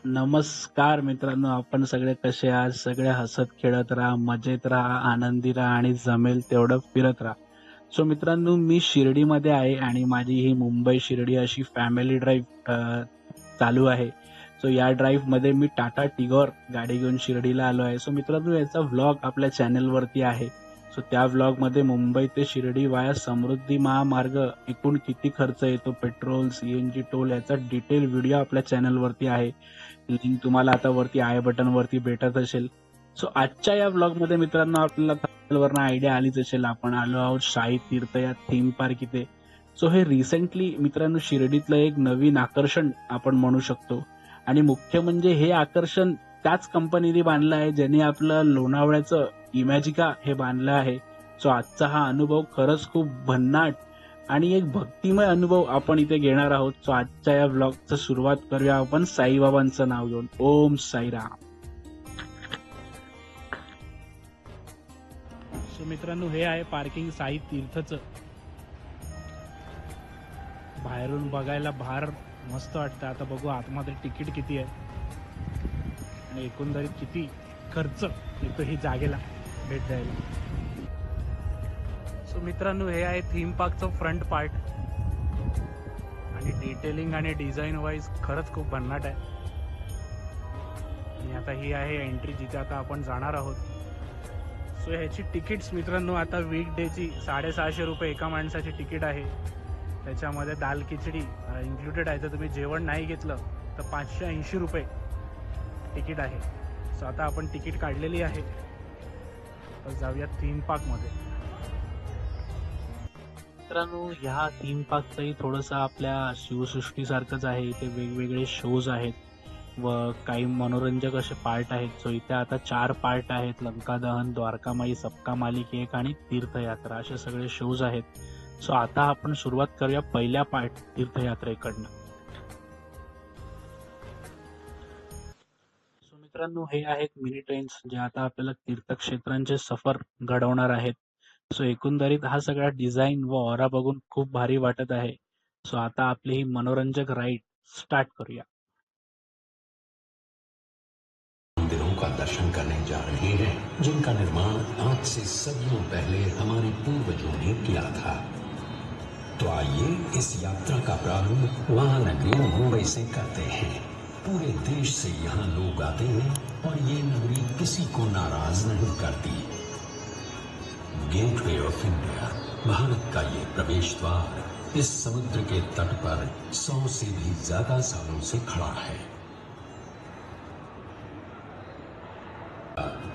नमस्कार मित्रांनो, आपण सगळे कसे आहात? सगळे हसत खेळत राहा, मजेत राहा, आनंदी राहा आणि जमेल तेवढं फिरत राहा. सो मित्रांनो, मी शिर्डीमध्ये आहे आणि माझी ही मुंबई शिर्डी अशी फॅमिली ड्राईव्ह चालू आहे. सो या ड्राईव्हमध्ये मी टाटा टिगॉर गाडी घेऊन शिर्डीला आलो आहे. सो मित्रांनो, याचा व्लॉग आपल्या चॅनलवरती आहे. सो त्या व्लॉगमध्ये मुंबई ते शिर्डी वाया समृद्धी महामार्ग एकूण किती खर्च येतो, पेट्रोल, सीएनजी टोल याचा डिटेल व्हिडिओ आपल्या चॅनलवरती आहे. लिंक तुम्हाला आता वरती आय बटन वरती भेटत असेल. सो आजच्या या व्लॉगमध्ये मित्रांनो आपल्याला थंबनेलवरनं आयडिया आलीच असेल, आपण आलो आहोत शाही तीर्थ या थीम पार्क इथे. सो हे रिसेंटली मित्रांनो शिर्डीतलं एक नवीन आकर्षण आपण म्हणू शकतो आणि मुख्य म्हणजे हे आकर्षण त्याच कंपनीने बांधलं आहे ज्याने आपलं लोणावळ्याचं इमॅजिका हे बांधलं आहे. सो आजचा हा अनुभव खरंच खूप भन्नाट आणि एक भक्तिमय अनुभव आपण इथे घेणार आहोत. सो आजच्या या व्लॉगचं सुरुवात करूया आपण साईबाबांचं नाव घेऊन. ओम साईराम. सो मित्रांनो, हे आहे पार्किंग साई तीर्थचं. बाहेरून बघायला भार मस्त वाटतं. आता बघू आतमध्ये तिकीट किती आहे आणि एकंदरीत किती खर्च येतो ही जागेला भेट द्यायला. सो मित्रांनो, हे आहे थीम पार्कचं फ्रंट पार्ट आणि डिटेलिंग आणि डिझाईन वाईज खरंच खूप भन्नाट आहे. आणि आता ही आहे एंट्री जिथे आता आपण जाणार आहोत. सो ह्याची तिकीट्स मित्रांनो आता वीकडेची 650 रुपये एका माणसाची तिकीट आहे. त्याच्यामध्ये दाल खिचडी इन्क्लुडेड आहे. जर तुम्ही जेवण नाही घेतलं तर 580 रुपये तिकीट आहे. सो आता आपण तिकीट काढलेली आहे, तर जाऊया थीम पार्कमध्ये. मित्रांनो, ह्या थीम पार्कचंही थोडंसं आपल्या शिवसृष्टीसारखंच आहे. इथे वेगवेगळे शोज आहेत व काही मनोरंजक असे पार्ट आहेत. सो इथे आता 4 पार्ट आहेत. लंका दहन, द्वारकामाई, सबका मालिक एक आणि तीर्थयात्रा असे सगळे शोज आहेत. सो आता आपण सुरुवात करूया पहिल्या पार्ट तीर्थयात्रेकडनं. सो मित्रांनो, हे आहेत मिनी ट्रेन्स जे आता आपल्याला तीर्थक्षेत्रांचे सफर घडवणार आहेत. सो एकंदरीत हा सगळा डिझाईन व ऑरा बघून खूप भारी वाटत आहे. सो आता आपली ही मनोरंजक राईड स्टार्ट करूया. मंदिरों का दर्शन करने जा रहे हैं जिनका निर्माण आज से सदियों पहले हमारे पूर्वजों ने किया था। तो आइए इस यात्रा का प्रारंभ महानगरी मुंबई से करते हैं। पूरे देश से यहाँ लोग आते हैं और ये नगरी किसी को नाराज नहीं करती। गेटवे ऑफ इंडिया, भारत का ये प्रवेश द्वार इस समुद्र के तट पर 100 से भी ज्यादा सालों से खड़ा है।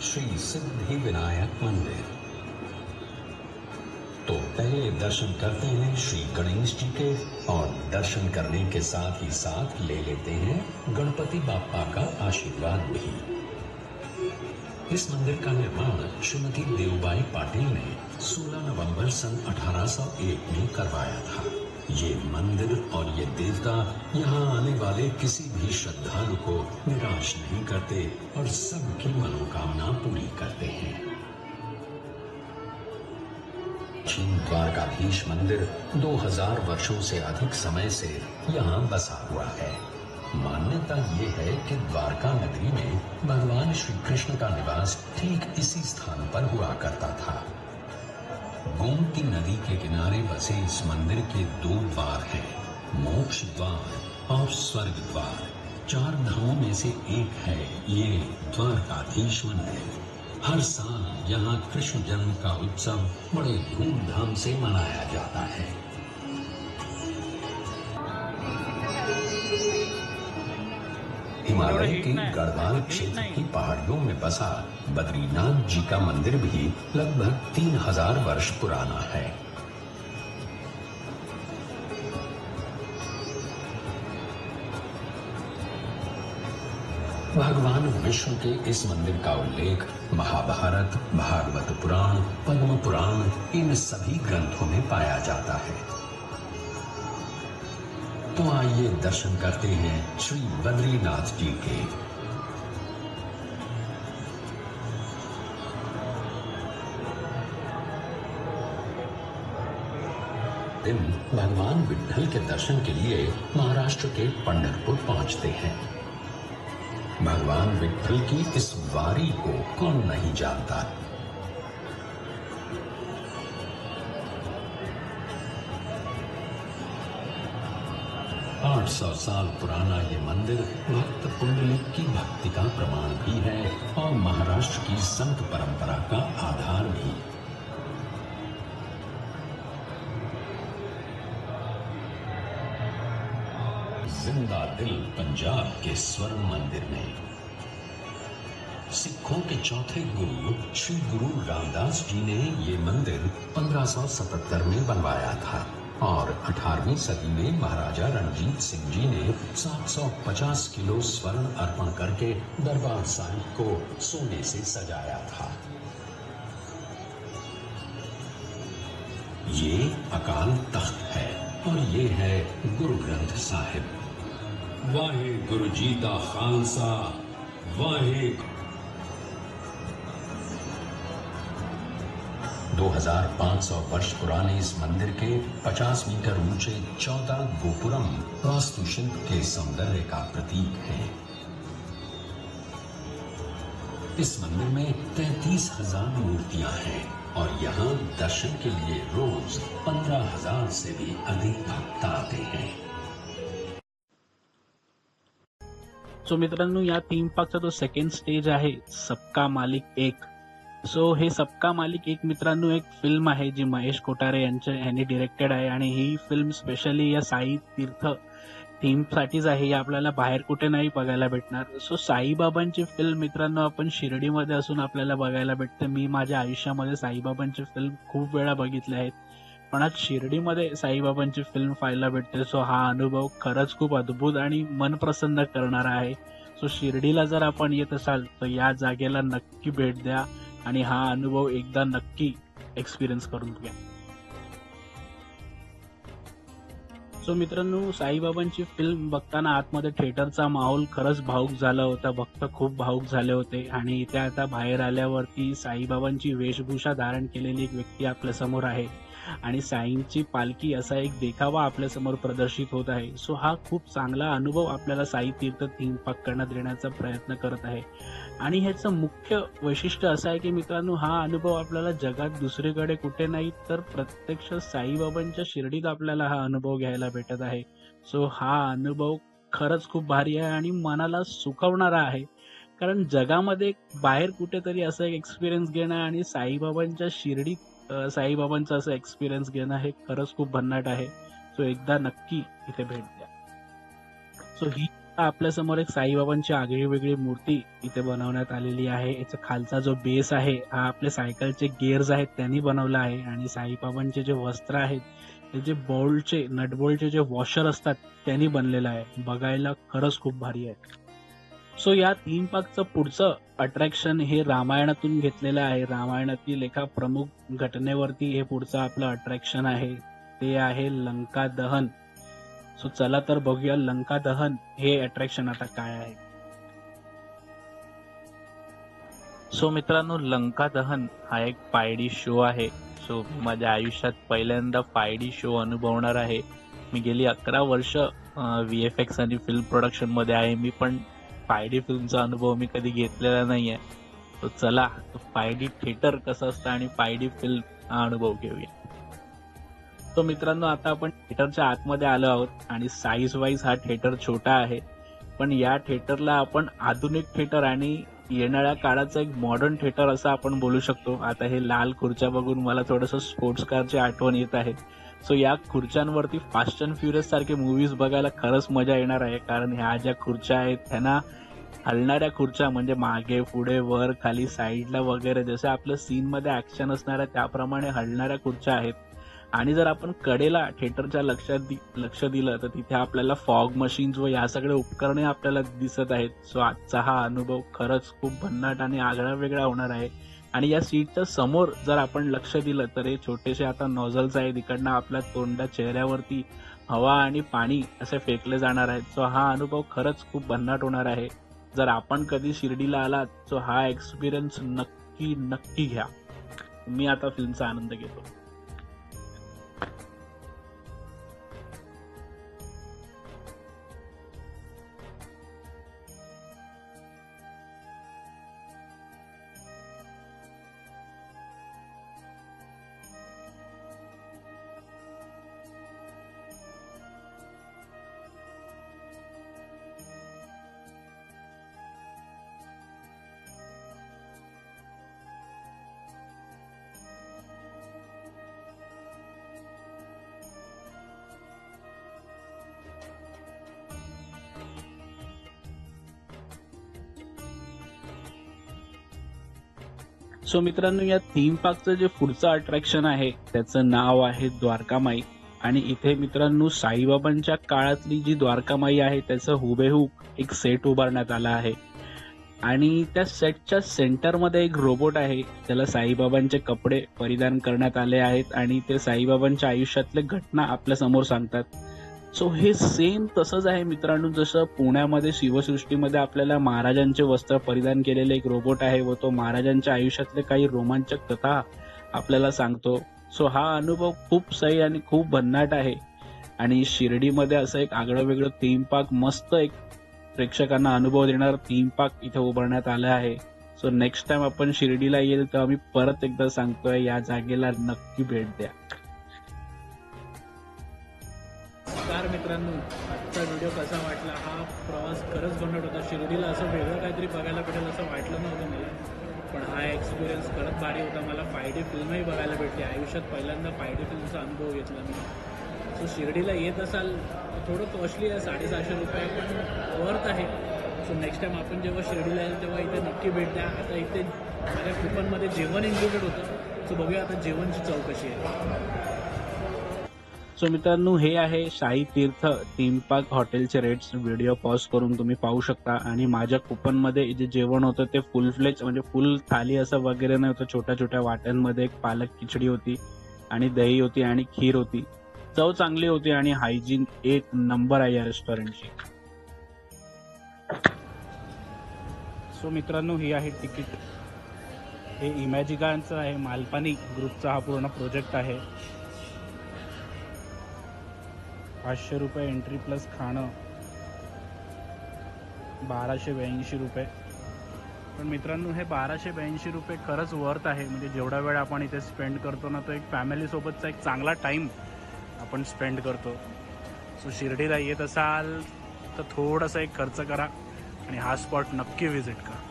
श्री सिद्धि विनायक मंदिर। तो पहले दर्शन करते हैं श्री गणेश जी के और दर्शन करने के साथ ही साथ ले लेते हैं गणपति बाप्पा का आशीर्वाद भी। इस मंदिर का निर्माण श्रीमती देवबाई पाटिल ने 16 नवंबर सन 1801 में करवाया था। ये मंदिर और ये देवता यहाँ आने वाले किसी भी श्रद्धालु को निराश नहीं करते और सबकी मनोकामना पूरी करते हैं। द्वारकाधीश मंदिर 2000 वर्षों से अधिक समय से यहाँ बसा हुआ है। मान्यता ये है कि द्वारका नगरी में भगवान श्री कृष्ण का निवास ठीक इसी स्थान पर हुआ करता था। गोमती नदी के किनारे बसे इस मंदिर के 2 द्वार हैं, मोक्ष द्वार और स्वर्ग द्वार। 4 धामों में से एक है ये द्वारकाधीश मंदिर। हर साल यहाँ कृष्ण जन्म का उत्सव बड़े धूमधाम से मनाया जाता है। हिमालय के गढ़वाल क्षेत्र की पहाड़ियों में बसा बद्रीनाथ जी का मंदिर भी लगभग 3000 वर्ष पुराना है। भगवान विष्णु के इस मंदिर का उल्लेख महाभारत, भागवत पुराण, पद्म पुराण इन सभी ग्रंथों में पाया जाता है। तो आइए दर्शन करते हैं श्री बद्रीनाथ जी के। दिन भगवान विट्ठल के दर्शन के लिए महाराष्ट्र के पंढरपुर पहुंचते हैं। भगवान विठ्ठल की इस वारी को कौन नहीं जानता। 800 साल पुराना ये मंदिर भक्त पुंडलिक की भक्ति का प्रमाण भी है और महाराष्ट्र की संत परंपरा का आधार भी। जिंदा दिल पंजाब के स्वर्ण मंदिर में सिखों के चौथे गुरु श्री गुरु रामदास जी ने ये मंदिर 1577 में बनवाया था और 18वीं सदी में महाराजा रणजीत सिंह जी ने 750 किलो स्वर्ण अर्पण करके दरबार साहिब को सोने से सजाया था। ये अकाल तख्त है और ये है गुरु ग्रंथ साहिब। वाहे गुरु जी दा खालसा, वाहे 2500 वर्ष पुराने इस मंदिर के 50 मीटर ऊंचे 14 गोपुरम वास्तुशिल्प के सौंदर्य का प्रतीक है। इस मंदिर में 33,000 मूर्तियां हैं और यहाँ दर्शन के लिए रोज 15,000 से भी अधिक भक्त आते हैं। सो मित्रांनो, या थीम पार्कचा जो सेकंड स्टेज आहे सबका मालिक एक, सो हे सबका मालिक एक मित्रांनो एक फिल्म आहे जी महेश कोठारे यांनी डिरेक्टेड आहे आणि ही फिल्म स्पेशली या साई तीर्थ थीम साठीच आहे. ही आपल्याला बाहेर कुठे नाही बघायला भेटणार. सो साईबाबांची फिल्म मित्रांनो आपण शिर्डीमध्ये असून आपल्याला बघायला भेटते. मी माझ्या आयुष्यामध्ये साईबाबांची फिल्म खूप वेळा बघितल्या आहेत, पण आज शिर्डीमध्ये साईबाबांची फिल्म पाहायला भेटते. सो हा अनुभव खरंच खूप अद्भुत आणि मन प्रसन्न करणारा आहे. सो शिर्डीला जर आपण येत असाल तर या जागेला नक्की भेट द्या आणि हा अनुभव एकदा नक्की एक्सपिरियन्स करून घ्या. सो मित्रांनो, साईबाबांची फिल्म बघताना आतमध्ये थिएटरचा माहोल खरंच भावुक झाला होता. भक्त खूप भावुक झाले होते आणि इथे आता बाहेर आल्यावरती साईबाबांची वेशभूषा धारण केलेली एक व्यक्ती आपल्या समोर आहे आणि साईंची पालखी असा एक देखावा आपल्यासमोर प्रदर्शित होत आहे. सो हा खूप चांगला अनुभव आपल्याला साई तीर्थ थीम पार्क करण्यात देण्याचा प्रयत्न करत आहे आणि ह्याचं मुख्य वैशिष्ट्य असं आहे की मित्रांनो, हा अनुभव आपल्याला जगात दुसरीकडे कुठे नाही तर प्रत्यक्ष साईबाबांच्या शिर्डीत आपल्याला हा अनुभव घ्यायला भेटत आहे. सो हा अनुभव खरंच खूप भारी आहे आणि मनाला सुखावणारा आहे, कारण जगामध्ये बाहेर कुठेतरी असं एक एक्सपिरियन्स घेणं आणि साईबाबांच्या शिर्डीत साईबाबांचा असं एक्सपिरियन्स घेणं हे खरंच खूप भन्नाट आहे. सो एकदा नक्की इथे भेट द्या. सो ही आपल्या समोर एक साईबाबांची आगळी वेगळी मूर्ती इथे बनवण्यात आलेली आहे. याचा खालचा जो बेस आहे हा आपले सायकलचे गिअर्स आहेत त्यांनी बनवला आहे आणि साईबाबांचे जे वस्त्र आहेत ते जे बोल्टचे नटबोल्टचे जे वॉशर असतात त्यांनी बनलेलं आहे. बघायला खरंच खूप भारी आहे. सो या थीम पार्कचं पुढचं अट्रॅक्शन हे रामायणातून घेतलेलं आहे. रामायणातील एका प्रमुख घटनेवरती हे पुढचं आपलं अट्रॅक्शन आहे, ते आहे लंका दहन. सो चला तर बघूया लंका दहन हे अट्रॅक्शन आता काय आहे. सो मित्रांनो, लंका दहन हा एक 5D शो आहे. सो माझ्या आयुष्यात पहिल्यांदा 5D शो अनुभवणार आहे. मी गेली 11 वर्ष VFX आणि फिल्म प्रोडक्शन मध्ये आहे. मी पण 5D फिल्मचा अनुभव मी कधी घेतलेला नाहीये. तो चला 5D थिएटर कसं असतं आणि 5D फिल्म हा अनुभव घेऊया. तो मित्रांनो, आता आपण थिएटरच्या आतमध्ये आलो आहोत आणि साईज वाईज हा थिएटर छोटा आहे, पण या थिएटरला आपण आधुनिक थिएटर आणि येणाऱ्या काळाचं एक मॉडर्न थिएटर असं आपण बोलू शकतो. आता हे लाल खुर्च्या बघून मला थोडंसं स्पोर्ट्स कारची आठवण येत आहे. सो या खुर्च्यांवरती फास्ट अँड फ्युरियस सारखे मूव्हीज बघायला खरंच मजा येणार आहे, कारण ह्या ज्या खुर्च्या आहेत त्यांना हलणाऱ्या खुर्च्या म्हणजे मागे पुढे वर खाली साईडला वगैरे जसं आपलं सीन मध्ये ऍक्शन असणाऱ्या त्याप्रमाणे हलणाऱ्या खुर्च्या आहेत. आणि जर आपण कडेला थिएटरच्या लक्ष दिलं तर तिथे आपल्याला फॉग मशीन्स व या सगळे उपकरणे आपल्याला दिसत आहेत. सो आजचा हा अनुभव खरंच खूप भन्नाट आणि आगळा वेगळा होणार आहे. आणि या सीटच्या समोर जर आपण लक्ष दिलं तर हे छोटेसे आता नॉझल्स आहेत, इकडनं आपल्या चेहऱ्यावरती हवा आणि पाणी असे फेकले जाणार आहेत. सो हा अनुभव खरंच खूप भन्नाट होणार आहे. जर आपण कधी शिर्डीला आलात सो हा एक्सपिरियन्स नक्की घ्या. मी आता फिल्मचा आनंद घेतो. सो मित्रांनो, या थीम पार्कचं जे पुढचं अट्रॅक्शन आहे त्याचं नाव आहे द्वारकामाई. आणि इथे मित्रांनो, साईबाबांच्या काळातली जी द्वारकामाई आहे त्याचं हुबेहूब एक सेट उभारण्यात आला आहे. आणि त्या सेटच्या सेंटरमध्ये एक रोबोट आहे, त्याला साईबाबांचे कपडे परिधान करण्यात आले आहेत आणि ते साईबाबांच्या आयुष्यातले घटना आपल्या समोर सांगतात. सो हे सेम तसंच आहे मित्रांनो, जसं पुण्यामध्ये शिवसृष्टीमध्ये आपल्याला महाराजांचे वस्त्र परिधान केलेले एक रोबोट आहे व तो महाराजांच्या आयुष्यातले काही रोमांचक कथा आपल्याला सांगतो. सो हा अनुभव खूप सही आणि खूप भन्नाट आहे. आणि शिर्डीमध्ये असं एक आगळं वेगळं थीम पार्क, मस्त एक प्रेक्षकांना अनुभव देणार थीम पार्क इथे उभारण्यात आलं आहे. सो नेक्स्ट टाइम आपण शिर्डीला येईल तेव्हा मी परत एकदा सांगतोय, या जागेला नक्की भेट द्या. नमस्कार मित्रांनो, आजचा व्हिडिओ कसा वाटला? हा प्रवास खरंच भन्नाट होता. शिर्डीला असं वेगळं काहीतरी बघायला भेटेल असं वाटलं नव्हतं मला, पण हा एक्सपिरियन्स खरंच भारी होता. मला 5D फिल्मही बघायला भेटली. आयुष्यात पहिल्यांदा 5D फिल्मचा अनुभव घेतला मी. सो शिर्डीला येत असाल, थोडं कॉस्टली आहे, 750 रुपये, पण वर्थ आहे. सो नेक्स्ट टाइम आपण जेव्हा शिर्डीला येईल तेव्हा इथे नक्की भेट द्या. आता इथे माझ्या कुपनमध्ये जेवण इन्क्लुडेड होतं. सो बघूया आता जेवणची चव कशी आहे. सो मित्रांनो, हे आहे शाही तीर्थ थीम पार्क हॉटेलचे रेट्स. व्हिडिओ पॉज करून तुम्ही पाहू शकता. आणि माझ्या कुपनमध्ये जे जेवण होतं ते फुल फ्लेज म्हणजे फुल थाली असं वगैरे नाही होतं. छोट्या छोट्या वाट्यांमध्ये एक पालक खिचडी होती आणि दही होती आणि खीर होती. चव चांगली होती आणि हायजीन एक नंबर आहे या रेस्टॉरंटची. सो मित्रांनो, ही आहे तिकीट. हे इमॅजिकांचं आहे, मालपानी ग्रुपचा हा पूर्ण प्रोजेक्ट आहे. 500 रुपये एंट्री प्लस खाणं, 1282 रुपये. पण मित्रांनो, हे 1282 रुपये खरंच वर्थ आहे. म्हणजे जेवढा वेळ आपण इथे स्पेंड करतो ना, तो एक फॅमिलीसोबतचा एक चांगला टाईम आपण स्पेंड करतो. सो शिर्डीला येत असाल तर थोडासा एक खर्च करा आणि हा स्पॉट नक्की व्हिजिट करा.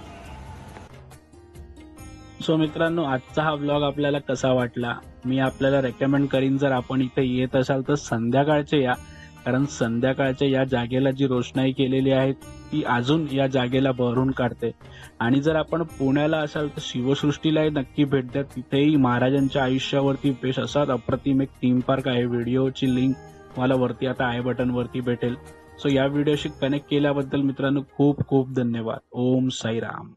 सो मित्रांनो, आजचा हा व्लॉग आपल्याला कसा वाटला? मी आपल्याला रेकमेंड करीन, जर आपण इथे येत असाल तर संध्याकाळचे या, कारण संध्याकाळच्या या जागेला जी रोषणाई केलेली आहे ती अजून या जागेला भरून काढते. आणि जर आपण पुण्याला असाल तर शिवसृष्टीलाही नक्की भेट द्या. तिथेही महाराजांच्या आयुष्यावरती बेस असाच अप्रतिम एक थीम पार्क आहे. व्हिडिओची लिंक तुम्हाला वरती आता आय बटन वरती भेटेल. सो या व्हिडिओशी कनेक्ट केल्याबद्दल मित्रांनो खूप खूप धन्यवाद. ओम साईराम.